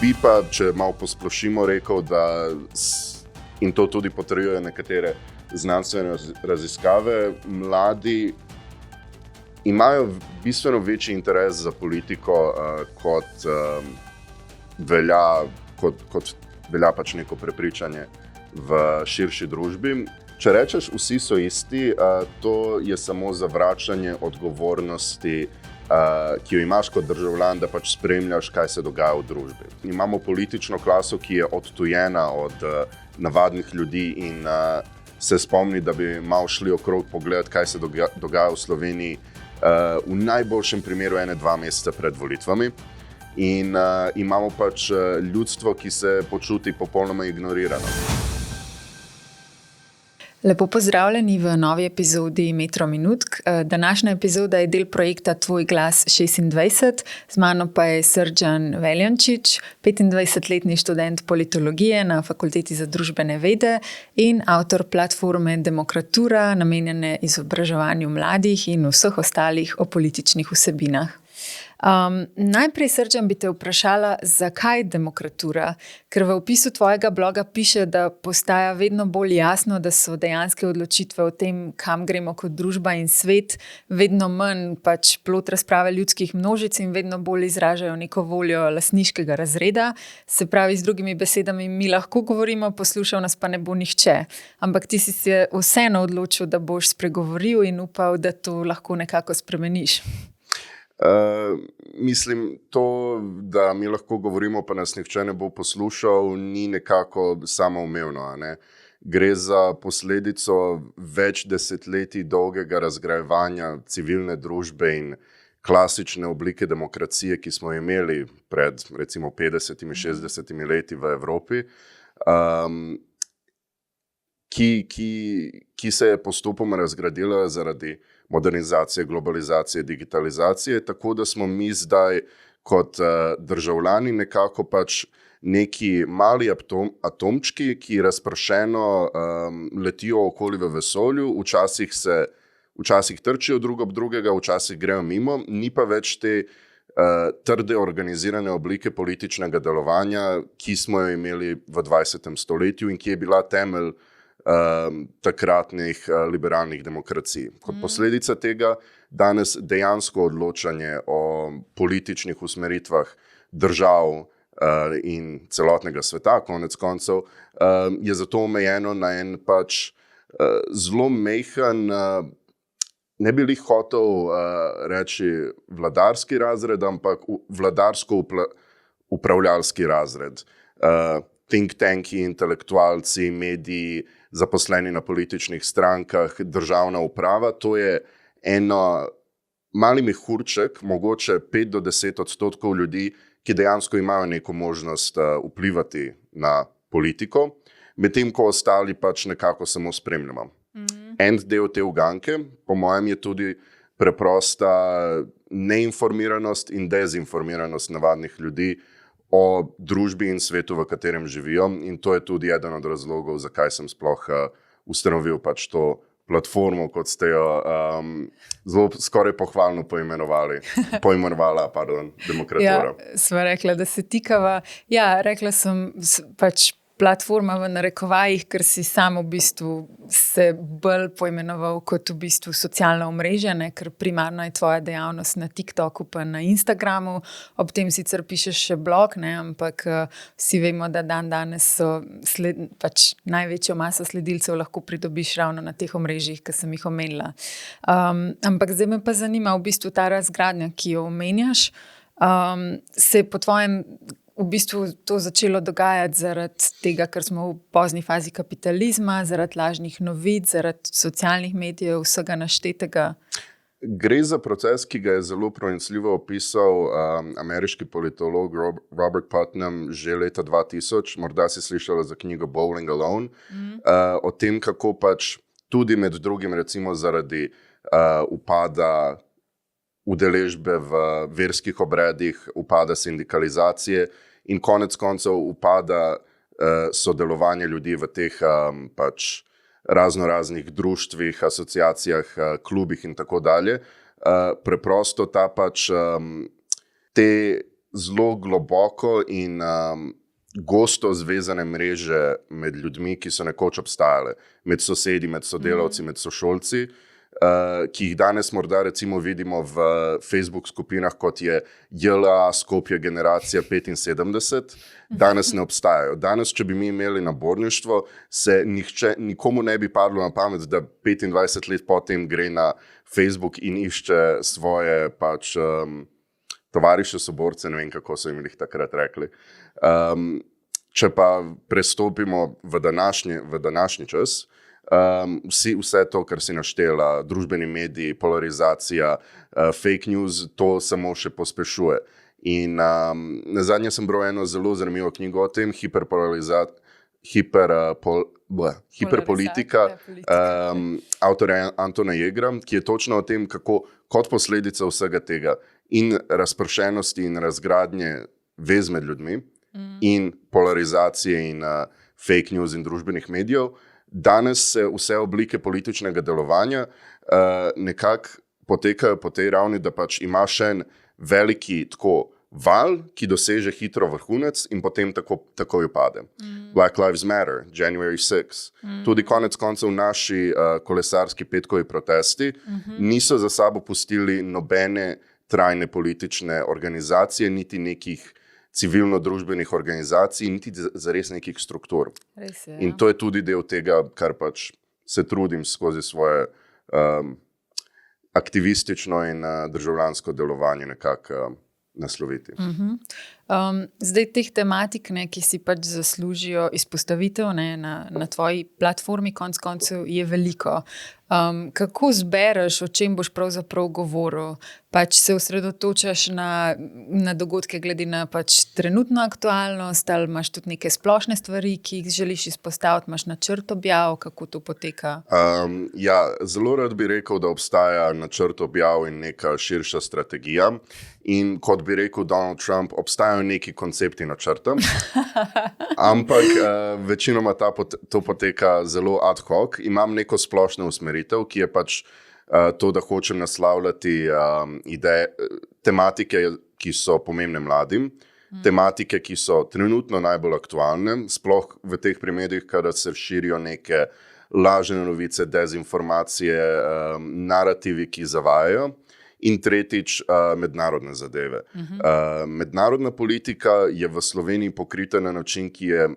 Bi pa, če malo posplošimo, rekel, da in to tudi potrjujejo nekatere znanstvene raziskave, mladi imajo bistveno večji interes za politiko, kot velja pač neko prepričanje v širši družbi. Če rečeš, vsi so isti, to je samo zavračanje odgovornosti, ki jo imaš kot državljan, da pač spremljaš, kaj se dogaja v družbi. Imamo politično klaso, ki je odtujena od navadnih ljudi in se spomni, da bi malo šli okrog pogledati, kaj se dogaja v Sloveniji, v najboljšem primeru 1-2 meseca pred volitvami. In imamo pač ljudstvo, ki se počuti popolnoma ignorirano. Lepo pozdravljeni v novi epizodi Metro Minutk. Današnja epizoda je del projekta Tvoj glas 26, z mano pa je Srdjan Veljančič, 25-letni študent politologije na Fakulteti za družbene vede in avtor platforme Demokratura, namenjene izobraževanju mladih in vseh ostalih o političnih vsebinah. Najprej, Srdjan, bi te vprašala, zakaj demokratura? Ker v opisu tvojega bloga piše, da postaja vedno bolj jasno, da so dejanske odločitve o tem, kam gremo kot družba in svet, vedno manj pač plod razprave ljudskih množic in vedno bolj izražajo neko voljo lastniškega razreda. Se pravi, z drugimi besedami, mi lahko govorimo, poslušal nas pa ne bo nihče. Ampak ti si se vseeno odločil, da boš spregovoril in upal, da to lahko nekako spremeniš. Mislim, to, da mi lahko govorimo, pa nas nihče ne bo poslušal, ni nekako samoumevno, ne? Gre za posledico več desetletij dolgega razgrajevanja civilne družbe in klasične oblike demokracije, ki smo imeli pred recimo 50-60 leti v Evropi, ki se je postopoma razgradila zaradi modernizacije, globalizacije, digitalizacije, tako da smo mi zdaj kot državljani nekako pač neki mali atomčki, ki razpršeno letijo okoli v vesolju, včasih trčijo drug ob drugega, včasih grejo mimo, ni pa več te trde organizirane oblike političnega delovanja, ki smo jo imeli v 20. stoletju in ki je bila temelj takratnih liberalnih demokracij. Kot posledica tega danes dejansko odločanje o političnih usmeritvah držav in celotnega sveta, konec koncev, je zato omejeno na en pač zelo mehen, ne bi lih hotel reči vladarski razred, ampak vladarsko-upravljalski razred. Think tanki, intelektualci, mediji, zaposleni na političnih strankah, državna uprava, to je eno mali mehurček, mogoče 5-10% ljudi, ki dejansko imajo neko možnost vplivati na politiko, medtem ko ostali pač nekako samo spremljamo. En del te uganke, po mojem, je tudi preprosta neinformiranost in dezinformiranost navadnih ljudi o družbi in svetu, v katerem živijo, in to je tudi eden od razlogov, zakaj sem sploh ustanovil pač to platformo, kot ste jo zelo skoraj pohvalno poimenovala, Demokratura. Ja, sva rekla, da se tikava. Ja, rekla sem pač platforma v narekovajih, ker si sam v bistvu se bolj poimenoval kot v bistvu socialna omrežja, ne? Ker primarno je tvoja dejavnost na TikToku pa na Instagramu, ob tem sicer pišeš še blog, ne? Ampak vsi vemo, da danes so pač največjo maso sledilcev lahko pridobiš ravno na teh omrežjih, ki sem jih omenila. Ampak zdaj me pa zanima v bistvu ta razgradnja, ki jo omenjaš, se po tvojem v bistvu to začelo dogajati zaradi tega, ker smo v pozni fazi kapitalizma, zaradi lažnih novic, zaradi socialnih medijev, vsega naštetega? Gre za proces, ki ga je zelo pronicljivo opisal ameriški politolog Robert Putnam že leta 2000, morda si slišala za knjigo Bowling Alone, o tem, kako pač tudi med drugim recimo zaradi upada udeležbe v verskih obredih, upada sindikalizacije in konec koncev upada sodelovanje ljudi v teh pač raznoraznih društvih, asociacijah, klubih in tako dalje. Preprosto ta pač te zelo globoko in gosto zvezane mreže med ljudmi, ki so nekoč obstajale, med sosedi, med sodelavci, med sošolci, ki jih danes morda recimo vidimo v Facebook skupinah, kot je JLA, Skopje generacija 75, danes ne obstajajo. Danes, če bi mi imeli naborništvo, se nikomu ne bi padlo na pamet, da 25 let potem gre na Facebook in išče svoje pač tovariše, soborce, ne vem, kako so jim jih takrat rekli. Če pa prestopimo v današnji čas, vse to, kar si naštela, družbeni mediji, polarizacija, fake news, to samo še pospešuje. In nazadnje sem bral eno zelo zanimivo knjigo o tem, hiperpolitika, avtorja Antona Jegra, ki je točno o tem, kako kot posledica vsega tega in razpršenosti in razgradnje vez med ljudmi in polarizacije in fake news in družbenih medijev, danes se vse oblike političnega delovanja nekako potekajo po tej ravni, da pač ima še en veliki tako val, ki doseže hitro vrhunec in potem takoj upade. Black Lives Matter, January 6. Tudi konec koncev naši kolesarski petkovi protesti niso za sabo pustili nobene trajne politične organizacije, niti nekih civilno-družbenih organizacij, niti zares nekih struktur. Res je, in to je tudi del tega, kar pač se trudim skozi svoje aktivistično in državljansko delovanje nekako nasloviti. Zdaj teh tematik, ki si pač zaslužijo izpostavitev na tvoji platformi, konec koncev je veliko. Kako zbereš, o čem boš pravzaprav govoril? Pač se osredotočaš na dogodke glede na pač trenutno aktualnost, ali imaš tudi neke splošne stvari, ki jih želiš izpostaviti, imaš načrt objav, kako to poteka? Zelo rad bi rekel, da obstaja načrt objav in neka širša strategija. In kot bi rekel Donald Trump, obstajajo neki koncepti načrta, ampak večinoma to poteka zelo ad hoc. Imam neko splošno usmeritev, ki je pač to, da hočem naslavljati tematike, ki so pomembne mladim, tematike, ki so trenutno najbolj aktualne, sploh v teh primerih, kada se širijo neke lažne novice, dezinformacije, narativi, ki zavajajo. In tretjič, mednarodne zadeve. Mednarodna politika je v Sloveniji pokrita na način, ki je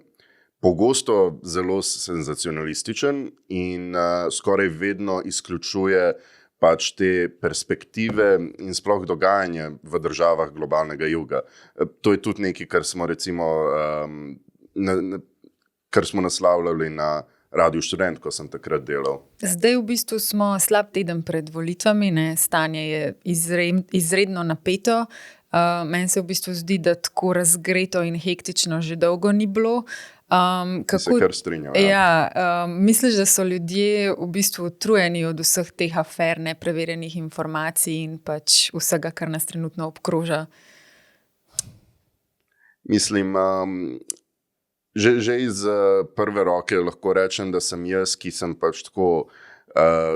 pogosto zelo senzacionalističen in skoraj vedno izključuje pač te perspektive in sploh dogajanje v državah globalnega juga. To je tudi nekaj, kar smo recimo kar smo naslavljali na Radiu Študent, ko sem takrat delal. Zdaj v bistvu smo slab teden pred volitvami, stanje je izredno napeto. Meni se v bistvu zdi, da tako razgreto in hektično že dolgo ni bilo. Se kar strinjam. Misliš, da so ljudje v bistvu utrujeni od vseh teh afer, nepreverjenih informacij in pač vsega, kar nas trenutno obkroža? Mislim, že iz prve roke lahko rečem, da sem jaz, ki sem pač tako,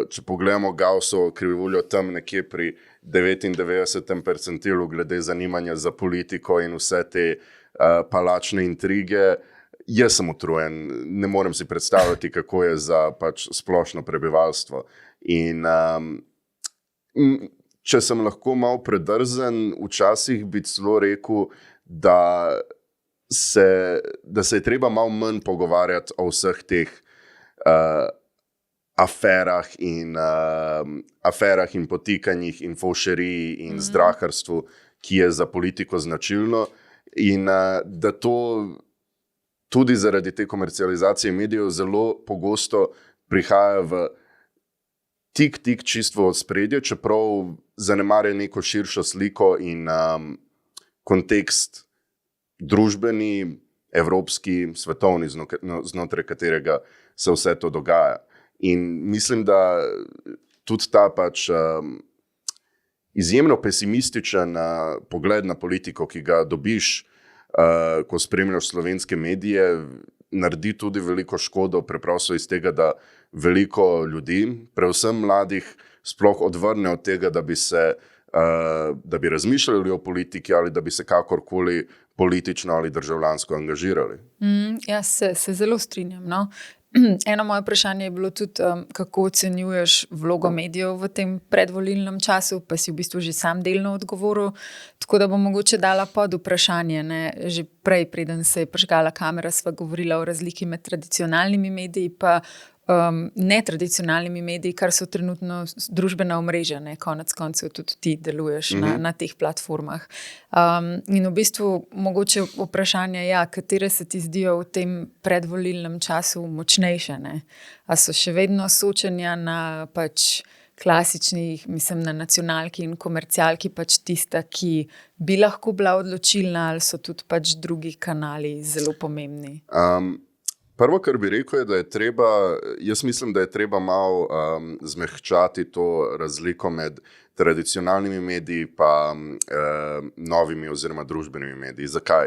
če pogledamo Gaussovo krivuljo tam nekje pri 99. percentilu glede zanimanja za politiko in vse te palačne intrige, jaz sem utrujen, ne morem si predstavljati, kako je za pač splošno prebivalstvo. In če sem lahko malo predrzen, včasih bi celo rekel, da se je treba malo manj pogovarjati o vseh teh aferah in potikanjih in fovšeriji in zdraharstvu, ki je za politiko značilno, in da to tudi zaradi te komercializacije medijev zelo pogosto prihaja v tik čisto ospredje, čeprav zanemarja neko širšo sliko in kontekst družbeni, evropski, svetovni, znotraj katerega se vse to dogaja. In mislim, da tudi ta pač izjemno pesimističen pogled na politiko, ki ga dobiš, ko spremljaš slovenske medije, naredi tudi veliko škodo, preprosto iz tega, da veliko ljudi, predvsem mladih, sploh odvrne od tega, da bi se da bi razmišljali o politiki ali da bi se kakorkoli politično ali državljansko angažirali. Ja, se zelo strinjam. No? Eno moje vprašanje je bilo tudi, kako ocenjuješ vlogo medijev v tem predvolilnem času, pa si v bistvu že sam delno odgovoril. Tako da bom mogoče dala pod vprašanje. Ne? Že prej, preden se je prižgala kamera, sva govorila o razliki med tradicionalnimi mediji pa netradicionalnimi mediji, kar so trenutno družbena omrežja. Konec koncev tudi ti deluješ na teh platformah. In v bistvu mogoče vprašanje, katere se ti zdijo v tem predvolilnem času močnejše? Ne? A so še vedno soočenja na klasičnih, mislim na nacionalki in komercialki tista, ki bi lahko bila odločilna, ali so tudi drugi kanali zelo pomembni? Prvo, kar bi rekel, je, da je treba, jaz mislim, da je treba malo zmehčati to razliko med tradicionalnimi mediji pa novimi oziroma družbenimi mediji. Zakaj?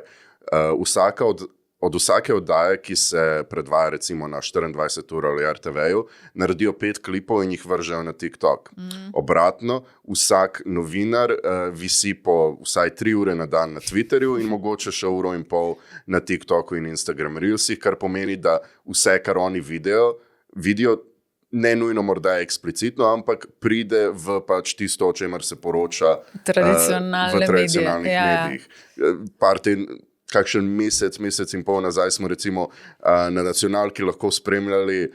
Od vsake oddaje, ki se predvaja recimo na 24 ur ali RTV-ju, naredijo 5 klipov in jih vržejo na TikTok. Obratno, vsak novinar visi po vsaj 3 ure na dan na Twitterju in mogoče še 1,5 ure na TikToku in Instagram Reelsih, kar pomeni, da vse, kar oni vidijo, ne nujno morda eksplicitno, ampak pride v tisto, o čemer se poroča v tradicionalnih medijih. Kakšen mesec in pol nazaj smo recimo na nacionalki lahko spremljali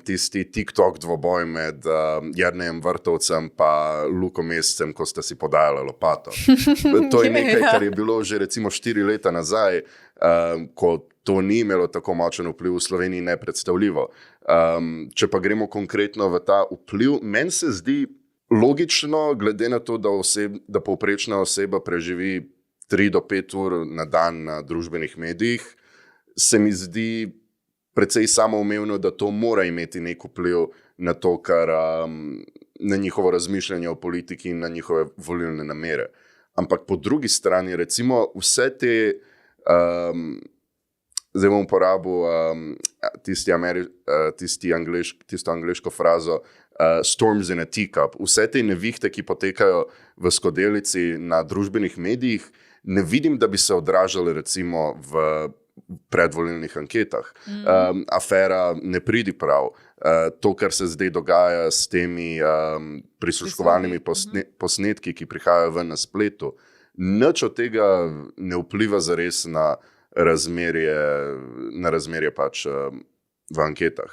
tisti TikTok dvoboj med Jernejem Vrtovcem pa Luko Mescem, ko sta si podajala lopato. To je nekaj, kar je bilo že recimo 4 leta nazaj, ko to ni imelo tako močen vpliv v Sloveniji, nepredstavljivo. Če pa gremo konkretno v ta vpliv, meni se zdi logično, glede na to, da povprečna oseba preživi 3 do 5 ur na dan na družbenih medijih, se mi zdi precej samoumevno, da to mora imeti nek vpliv na to, kar na njihovo razmišljanje o politiki in na njihove volilne namere. Ampak po drugi strani, recimo, vse te, zdaj bom uporabil tisto angleško frazo, storms in a teacup, vse te nevihte, ki potekajo v skodelici na družbenih medijih, ne vidim, da bi se odražali recimo v predvolilnih anketah. Afera ne pridi prav. To, kar se zdaj dogaja s temi prisluškovalnimi posnetki, ki prihajajo ven na spletu, nič od tega ne vpliva zares na razmerje v anketah.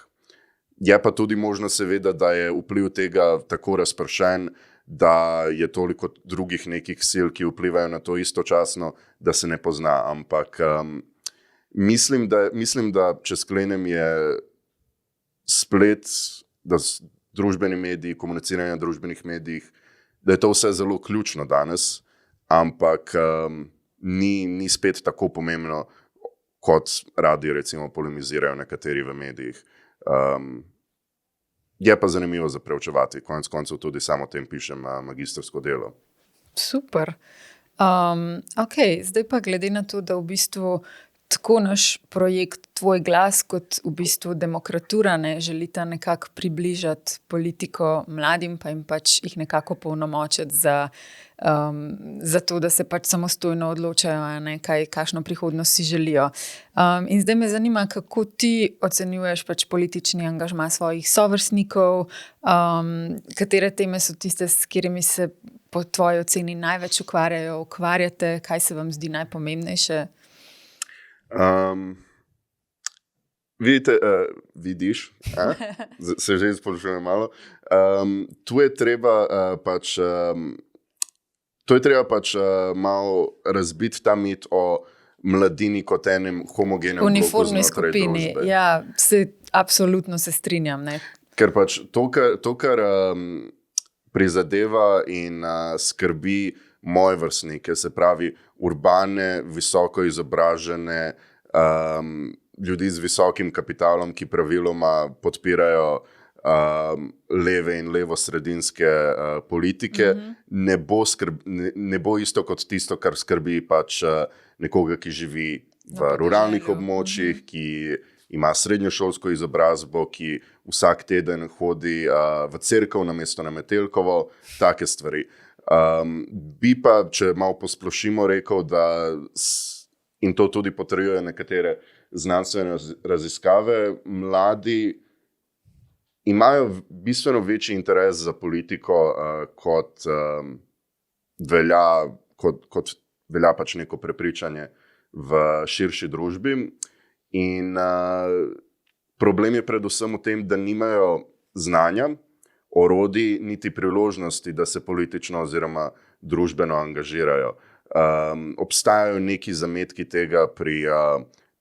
Je pa tudi možno seveda, da je vpliv tega tako razpršen, da je toliko drugih nekih sil, ki vplivajo na to istočasno, da se ne pozna. Ampak mislim, da če sklenem, je splet, da družbeni mediji, komuniciranje na družbenih medijih, da je to vse zelo ključno danes, ampak ni spet tako pomembno, kot radi recimo polemizirajo nekateri v medijih. Je pa zanimivo za preučevati. Konec koncev tudi samo o tem pišem magistrsko delo. Super. Zdaj pa glede na to, da v bistvu tako naš projekt Tvoj glas kot v bistvu Demokratura želita nekako približati politiko mladim, pa jim jih nekako polnomočiti za to, da se samostojno odločajo, kakšno prihodnost si želijo. In zdaj me zanima, kako ti ocenjuješ politični angažma svojih sovrstnikov, katere teme so tiste, s katerimi se po tvoji oceni največ ukvarjate, kaj se vam zdi najpomembnejše? Vidiš, se že izpolnjujem malo. Tu je treba malo razbiti ta mit o mladini kot enem homogenem uniformni skupini. Ja, absolutno se strinjam. Ker to, kar prizadeva in skrbi moje vrstnike, se pravi urbane, visoko izobražene, ljudi z visokim kapitalom, ki praviloma podpirajo leve in levosredinske politike, ne bo isto kot tisto, kar skrbi nekoga, ki živi v ruralnih območjih, ki ima srednjošolsko izobrazbo, ki vsak teden hodi v cerkev namesto na Metelkovo, take stvari. Bi pa, če malo posplošimo, rekel, da in to tudi potrjujejo nekatere znanstvene raziskave, mladi imajo bistveno večji interes za politiko, kot velja pač neko prepričanje v širši družbi. In problem je predvsem v tem, da nimajo znanja, orodij, niti priložnosti, da se politično oziroma družbeno angažirajo. Obstajajo neki zametki tega pri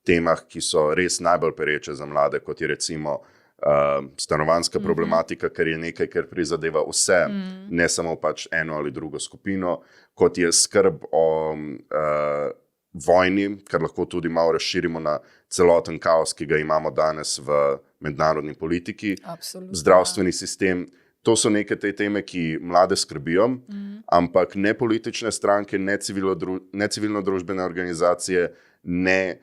temah, ki so res najbolj pereče za mlade, kot je recimo stanovanjska problematika, ker je nekaj, kar prizadeva vse, ne samo pač eno ali drugo skupino, kot je skrb o vojni, kar lahko tudi malo razširimo na celoten kaos, ki ga imamo danes v mednarodni politiki. Absolutno. Zdravstveni sistem. To so neke te teme, ki mlade skrbijo, ampak ne politične stranke, ne civilno-družbene organizacije, ne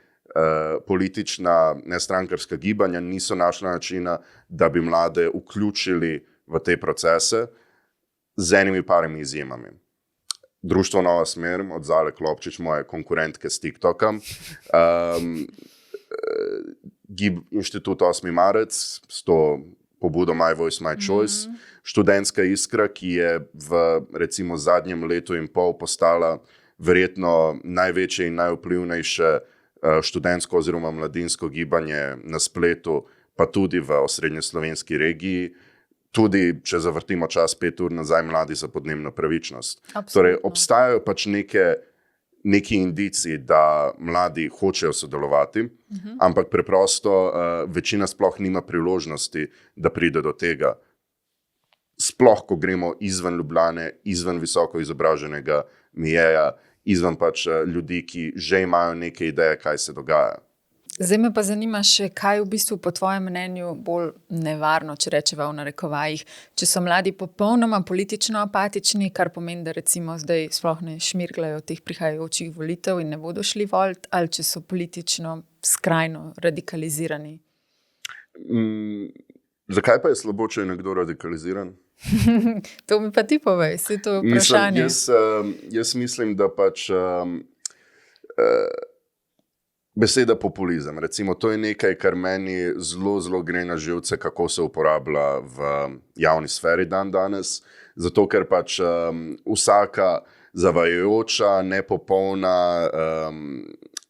politična, ne strankarska gibanja niso našla načina, da bi mlade vključili v te procese z enimi parimi izjemami. Društvo Nova smer, od Zale Klopčič, moje konkurentke s TikTokom, Inštitut 8. marec, s to pobudo My Voice, My Choice, študentska iskra, ki je v recimo zadnjem letu in pol postala verjetno največje in najvplivnejše študentsko oziroma mladinsko gibanje na spletu, pa tudi v osrednjeslovenski regiji. Tudi, če zavrtimo čas 5 ur nazaj, Mladi za podnebno pravičnost. Absolutno. Torej, obstajajo pač neki indici, da mladi hočejo sodelovati, ampak preprosto večina sploh nima priložnosti, da pride do tega. Sploh, ko gremo izven Ljubljane, izven visoko izobraženega mijeja, izven pač ljudi, ki že imajo neke ideje, kaj se dogaja. Zdaj me pa zanima še, kaj v bistvu po tvojem mnenju bolj nevarno, če rečeva v narekovajih. Če so mladi popolnoma politično apatični, kar pomeni, da recimo zdaj sploh ne šmirgljajo teh prihajajočih volitev in ne bodo šli volit, ali če so politično skrajno radikalizirani? Zakaj pa je slabo, če je nekdo radikaliziran? To mi pa ti povej, saj to je vprašanje. Jaz mislim, da pač beseda populizem, recimo, to je nekaj, kar meni zelo gre na živce, kako se uporablja v javni sferi danes, zato ker pač vsaka zavajajoča, nepopolna,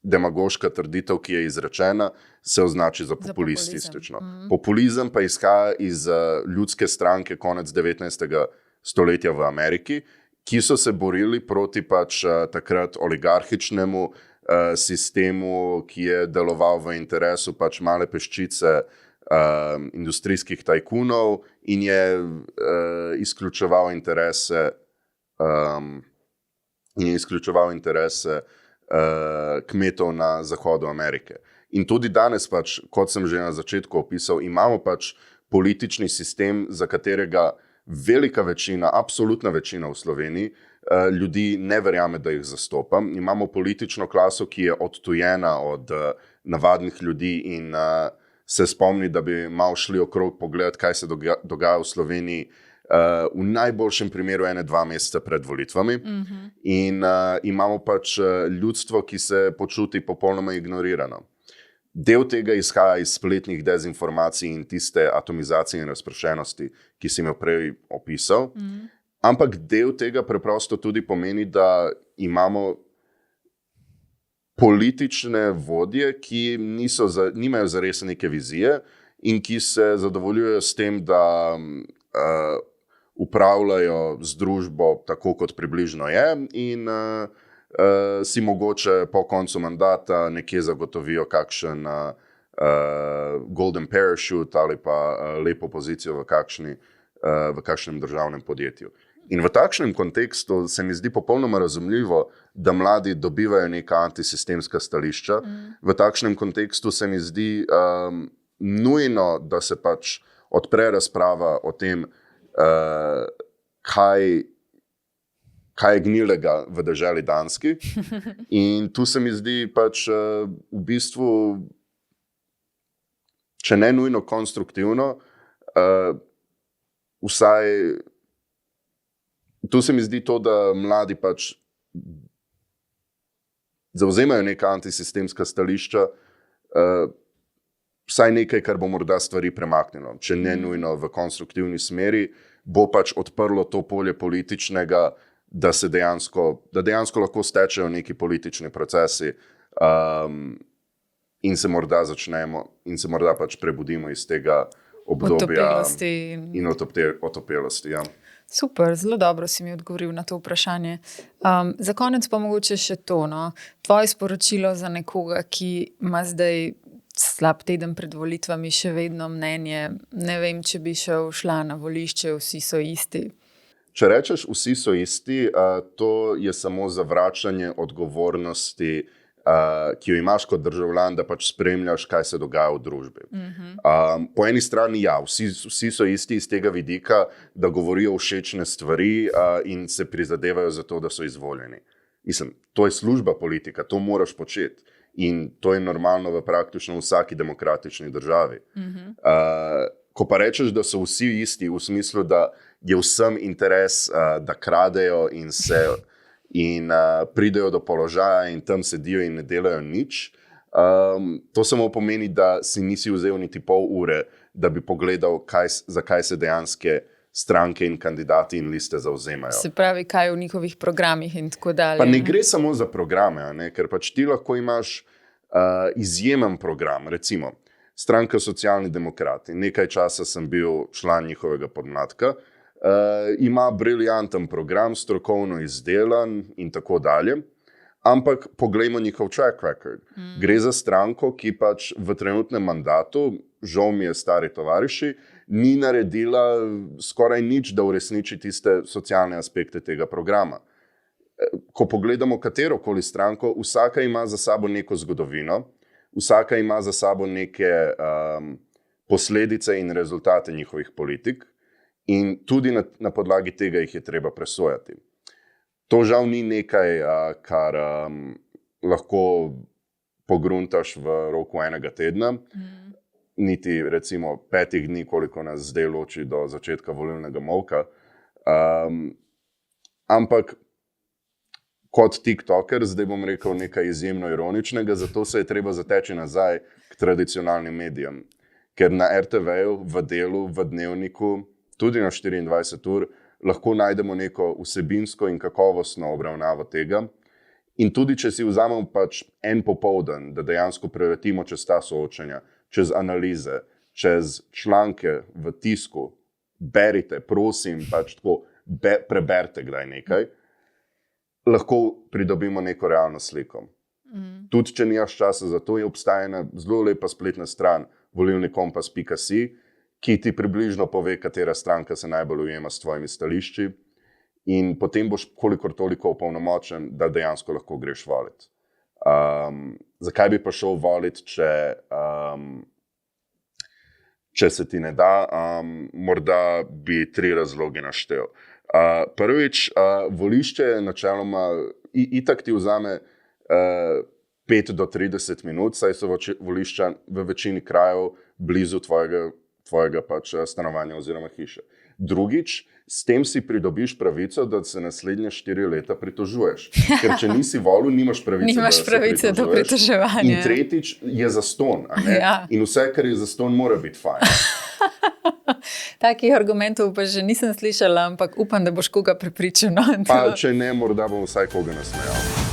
demagoška trditev, ki je izrečena, se označi za populistično. Populizem pa izhaja iz ljudske stranke konec 19. stoletja v Ameriki, ki so se borili proti pač takrat oligarhičnemu sistemu, ki je deloval v interesu pač male peščice industrijskih tajkunov in je izključeval interese kmetov na zahodu Amerike. In tudi danes pač, kot sem že na začetku opisal, imamo pač politični sistem, za katerega velika večina, absolutna večina v Sloveniji ljudi ne verjame, da jih zastopam. Imamo politično klaso, ki je odtujena od navadnih ljudi in se spomni, da bi malo šli okrog pogledati, kaj se dogaja v Sloveniji v najboljšem primeru 1-2 meseca pred volitvami. In imamo pač ljudstvo, ki se počuti popolnoma ignorirano. Del tega izhaja iz spletnih dezinformacij in tiste atomizacije in razpršenosti, ki sem jo prej opisal. Ampak del tega preprosto tudi pomeni, da imamo politične vodje, ki nimajo zares neke vizije in ki se zadovoljujejo s tem, da upravljajo z družbo tako, kot približno je in si mogoče po koncu mandata nekje zagotovijo kakšen golden parachute ali pa lepo pozicijo v kakšnem državnem podjetju. In v takšnem kontekstu se mi zdi popolnoma razumljivo, da mladi dobivajo neka antisistemska stališča. V takšnem kontekstu se mi zdi nujno, da se pač odpre razprava o tem, kaj je gnilega v deželi Danski. In tu se mi zdi pač v bistvu, če ne nujno konstruktivno, vsaj tu se mi zdi to, da mladi pač zavzemajo neka antisistemska stališča, vsaj nekaj, kar bo morda stvari premaknilo, če ne nujno v konstruktivni smeri, bo pač odprlo to polje političnega, da dejansko lahko stečejo neki politični procesi in se morda pač prebudimo iz tega obdobja in otopelosti. Ja. Super, zelo dobro si mi odgovoril na to vprašanje. Za konec pa mogoče še to, no? Tvoje sporočilo za nekoga, ki ima zdaj slab teden pred volitvami še vedno mnenje, ne vem, če bi šla na volišče, vsi so isti. Če rečeš vsi so isti, to je samo zavračanje odgovornosti, ki jo imaš kot državljan, da pač spremljaš, kaj se dogaja v družbi. Po eni strani vsi so isti iz tega vidika, da govorijo všečne stvari in se prizadevajo za to, da so izvoljeni. Mislim, to je služba politika, to moraš početi. In to je normalno v praktično vsaki demokratični državi. Ko pa rečeš, da so vsi isti, v smislu, da je vsem interes, da kradejo in pridejo do položaja in tam sedijo in ne delajo nič, to samo pomeni, da si nisi vzel niti pol ure, da bi pogledal, zakaj se dejanske stranke in kandidati in liste zavzemajo. Se pravi, kaj v njihovih programih in tako dalje. Pa ne gre samo za programe, ker pač ti lahko imaš izjemen program, recimo stranka Socialni demokrati. Nekaj časa sem bil član njihovega podmladka, ima briljanten program, strokovno izdelan in tako dalje, ampak poglejmo njihov track record. Gre za stranko, ki pač v trenutnem mandatu, žal mi je stari tovariši, ni naredila skoraj nič, da uresniči tiste socialne aspekte tega programa. Ko pogledamo katerokoli stranko, vsaka ima za sabo neko zgodovino, vsaka ima za sabo neke posledice in rezultate njihovih politik in tudi na podlagi tega jih je treba presojati. To žal ni nekaj, kar lahko pogruntaš v roku enega tedna, niti recimo 5 dni, koliko nas zdaj loči do začetka volilnega molka. Ampak kot TikToker, zdaj bom rekel nekaj izjemno ironičnega, zato se je treba zateči nazaj k tradicionalnim medijem. Ker na RTV-ju, v Delu, v Dnevniku, tudi na 24 ur, lahko najdemo neko vsebinsko in kakovostno obravnavo tega. In tudi, če si vzamemo pač en popoldan, da dejansko preletimo čez ta soočenja, čez analize, čez članke v tisku, berite, prosim, pač tako, preberite kdaj nekaj, lahko pridobimo neko realno sliko. Tudi, če nimaš časa za to, je obstaja ena zelo lepa spletna stran volilnikompas.si, ki ti približno pove, katera stranka se najbolj ujema s tvojimi stališči in potem boš kolikor toliko opolnomočen, da dejansko lahko greš voliti. Zakaj bi pa šel voliti, če se ti ne da? Morda bi 3 razloge naštel. Prvič, volišče je načeloma, itak ti vzame 5 do 30 minut, saj so volišča v večini krajev blizu tvojega pač stanovanja oziroma hiše. Drugič, s tem si pridobiš pravico, da se naslednje 4 leta pritožuješ. Ker če nisi volil, nimaš pravice do pritoževanja. In tretjič je zastonj, a ne? Ja. In vse, kar je zastonj, mora biti fajn. Takih argumentov pa že nisem slišala, ampak upam, da boš koga prepričal. Pa če ne, morda bom vsaj koga nasmejal.